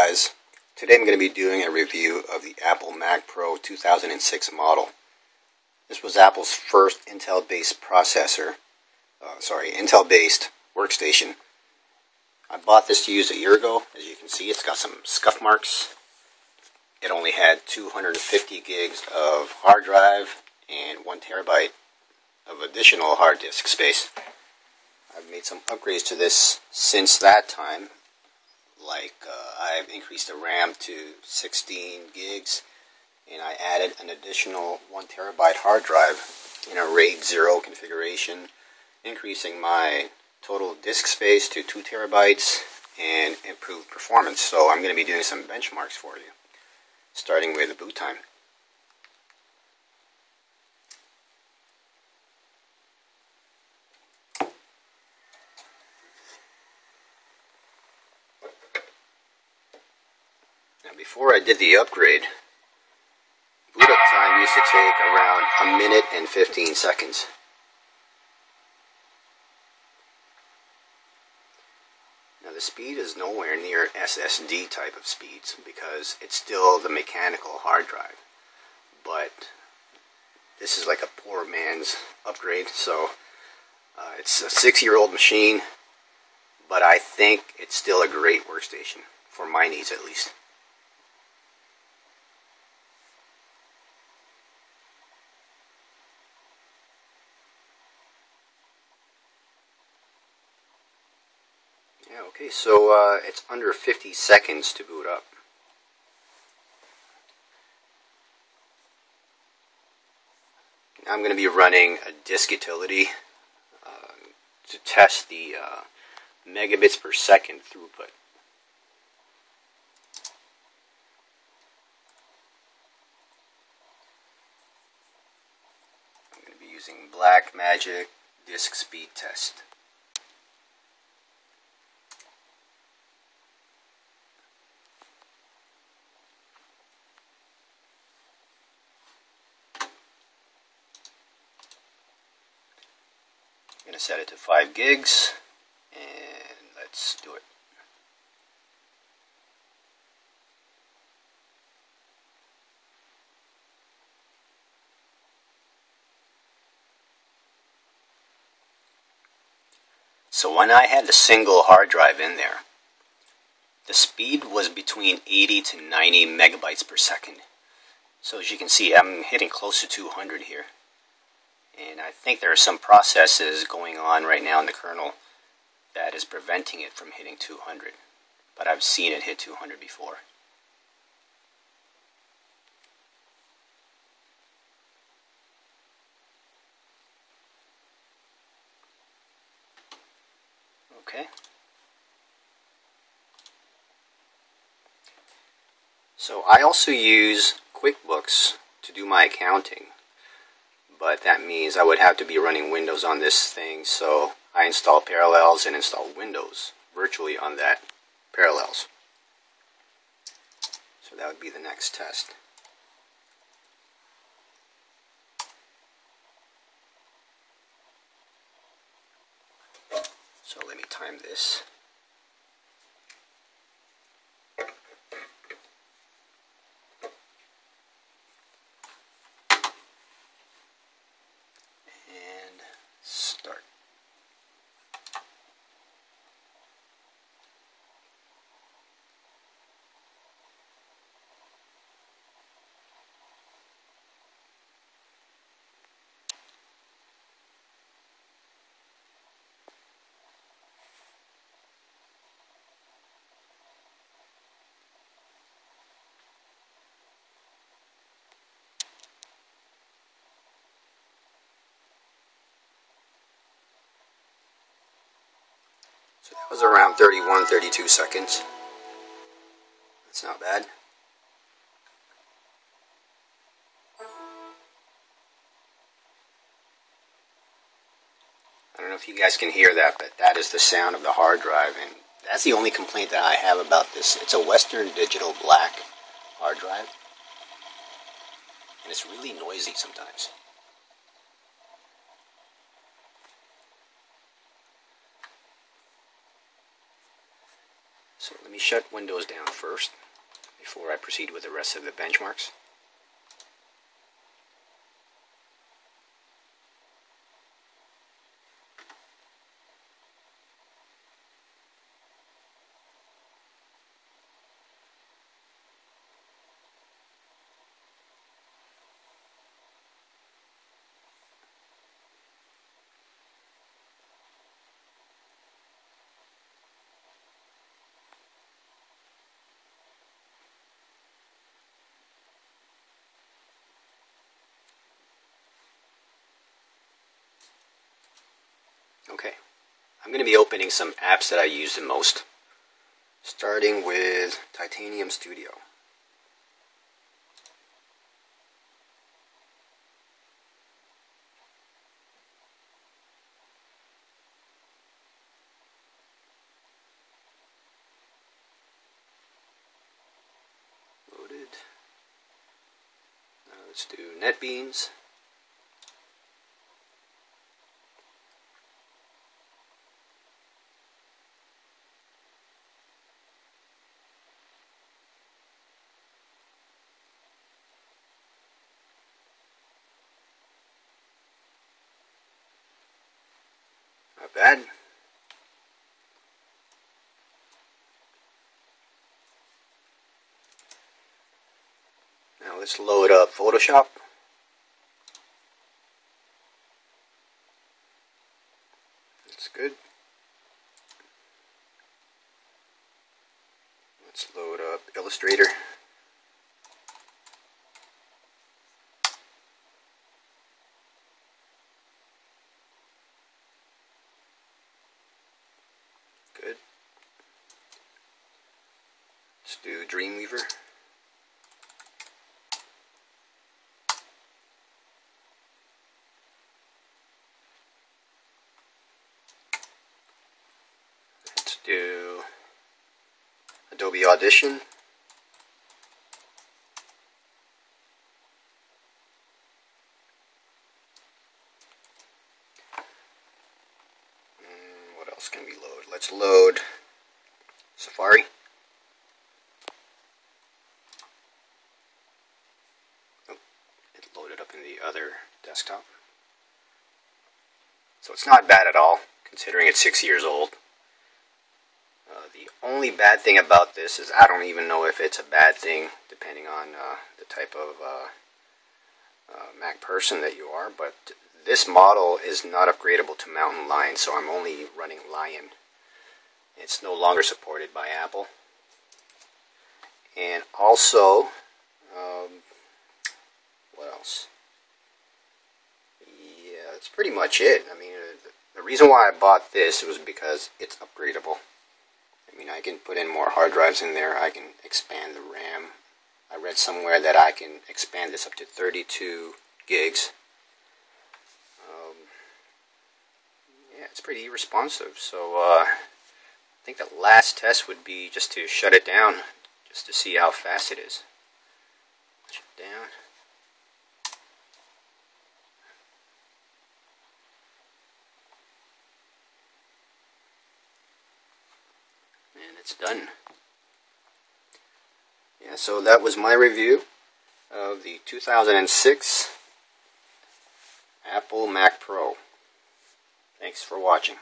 guys, today I'm going to be doing a review of the Apple Mac Pro 2006 model. This was Apple's first Intel-based Intel-based workstation. I bought this to use a year ago. As you can see, it's got some scuff marks. It only had 250 gigs of hard drive and 1 terabyte of additional hard disk space. I've made some upgrades to this since that time. I've increased the RAM to 16 gigs, and I added an additional 1 terabyte hard drive in a RAID 0 configuration, increasing my total disk space to 2 terabytes and improved performance. So I'm going to be doing some benchmarks for you, starting with the boot time. Before I did the upgrade, boot up time used to take around 1 minute and 15 seconds. Now the speed is nowhere near SSD type of speeds because it's still the mechanical hard drive. But this is like a poor man's upgrade, so it's a 6-year-old machine, but I think it's still a great workstation, for my needs at least. Okay, so it's under 50 seconds to boot up. Now I'm going to be running a disk utility to test the megabits per second throughput. I'm going to be using Blackmagic Disk Speed Test. I'm going to set it to 5 gigs, and let's do it. So when I had the single hard drive in there, the speed was between 80 to 90 megabytes per second. So as you can see, I'm hitting close to 200 here. And I think there are some processes going on right now in the kernel that is preventing it from hitting 200. But I've seen it hit 200 before. Okay. So I also use QuickBooks to do my accounting. But that means I would have to be running Windows on this thing, so I install Parallels and install Windows virtually on that Parallels. So that would be the next test. So let me time this. Start. So that was around 31, 32 seconds. That's not bad. I don't know if you guys can hear that, but that is the sound of the hard drive, and that's the only complaint that I have about this. It's a Western Digital black hard drive, and it's really noisy sometimes. So let me shut Windows down first before I proceed with the rest of the benchmarks. Okay, I'm going to be opening some apps that I use the most, starting with Titanium Studio. Loaded. Now let's do NetBeans. Not bad. Now let's load up Photoshop. That's good. Let's load up Illustrator. Good. Let's do Dreamweaver. Let's do Adobe Audition. What else can we load? Let's load Safari. Oh, it loaded up in the other desktop. So it's not bad at all, considering it's 6 years old. The only bad thing about this is I don't even know if it's a bad thing, depending on the type of Mac person that you are, but this model is not upgradable to Mountain Lion, so I'm only running Lion. It's no longer supported by Apple. And also, what else? Yeah, that's pretty much it. I mean, the reason why I bought this was because it's upgradable. I mean, I can put in more hard drives in there. I can expand the RAM. I read somewhere that I can expand this up to 32 gigs. Yeah, it's pretty responsive. So I think the last test would be just to shut it down, just to see how fast it is. Shut it down. And it's done. Yeah, so that was my review of the 2006 Apple Mac Pro. Thanks for watching.